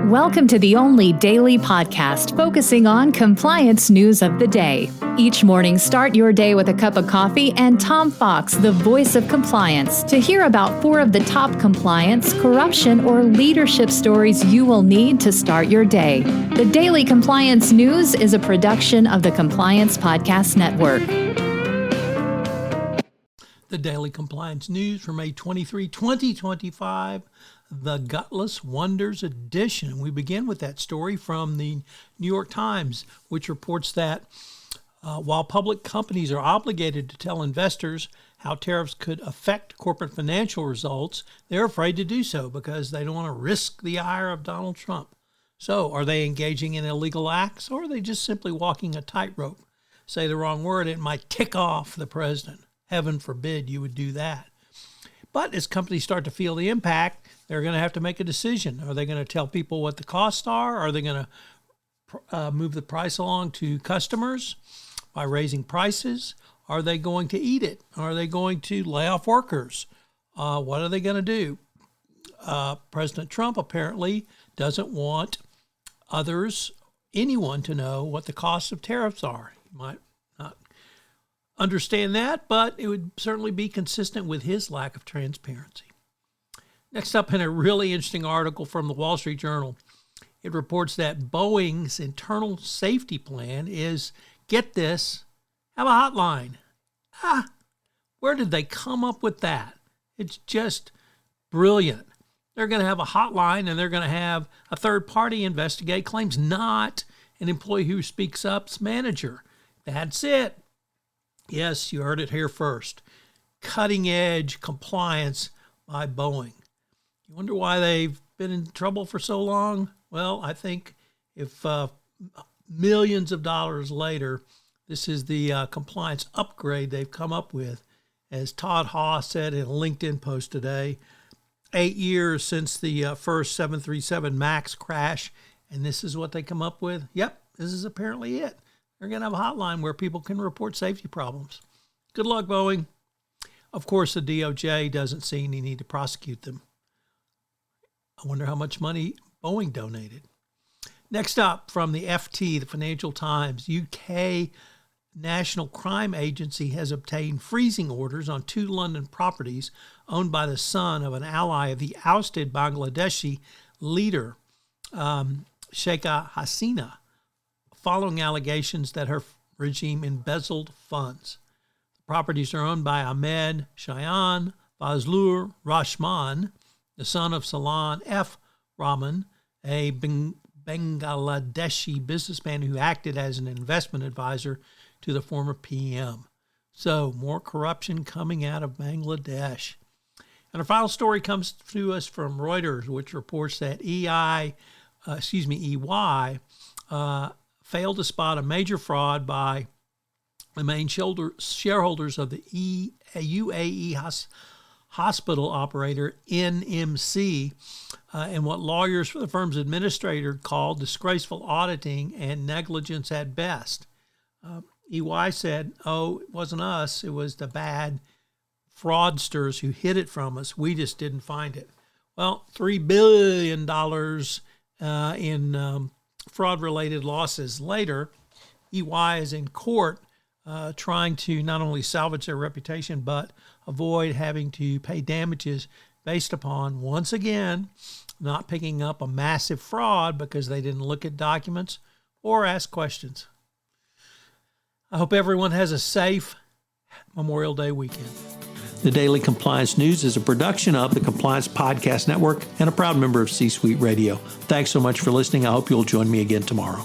Welcome to the only daily podcast focusing on compliance news of the day. Each morning, start your day with a cup of coffee and Tom Fox, the voice of compliance, to hear about 4 of the top compliance, corruption, or leadership stories you will need to start your day. The Daily Compliance News is a production of the Compliance Podcast Network. The Daily Compliance News for May 23, 2025, the Gutless Wonders Edition. We begin with that story from the New York Times, which reports that while public companies are obligated to tell investors how tariffs could affect corporate financial results, they're afraid to do so because they don't want to risk the ire of Donald Trump. So are they engaging in illegal acts, or are they just simply walking a tightrope? Say the wrong word, it might tick off the president. Heaven forbid you would do that. But as companies start to feel the impact, they're going to have to make a decision. Are they going to tell people what the costs are? Are they going to move the price along to customers by raising prices? Are they going to eat it? Are they going to lay off workers? What are they going to do? President Trump apparently doesn't want anyone to know what the costs of tariffs are. He might not understand that, but it would certainly be consistent with his lack of transparency. Next up, in a really interesting article from the Wall Street Journal, it reports that Boeing's internal safety plan is, get this, have a hotline. Where did they come up with that? It's just brilliant. They're going to have a hotline, and they're going to have a third party investigate claims, not an employee who speaks up's manager. That's it. Yes, you heard it here first. Cutting edge compliance by Boeing. You wonder why they've been in trouble for so long? Well, I think if millions of dollars later, this is the compliance upgrade they've come up with. As Todd Haas said in a LinkedIn post today, 8 years since the first 737 MAX crash, and this is what they come up with? Yep, this is apparently it. They're going to have a hotline where people can report safety problems. Good luck, Boeing. Of course, the DOJ doesn't see any need to prosecute them. I wonder how much money Boeing donated. Next up, from the FT, the Financial Times, UK National Crime Agency has obtained freezing orders on 2 London properties owned by the son of an ally of the ousted Bangladeshi leader, Sheikha Hasina, following allegations that her regime embezzled funds. The properties are owned by Ahmed Shayan Fazlur Rahman, the son of Salan F. Rahman, a Bangladeshi businessman who acted as an investment advisor to the former PM. So, more corruption coming out of Bangladesh. And our final story comes to us from Reuters, which reports that EY failed to spot a major fraud by the main shareholders of the UAE hospital operator NMC and what lawyers for the firm's administrator called disgraceful auditing and negligence at best. EY said, it wasn't us, it was the bad fraudsters who hid it from us. We just didn't find it. Well, $3 billion in fraud-related losses later, EY is in court trying to not only salvage their reputation, but avoid having to pay damages based upon, once again, not picking up a massive fraud because they didn't look at documents or ask questions. I hope everyone has a safe Memorial Day weekend. The Daily Compliance News is a production of the Compliance Podcast Network and a proud member of C-Suite Radio. Thanks so much for listening. I hope you'll join me again tomorrow.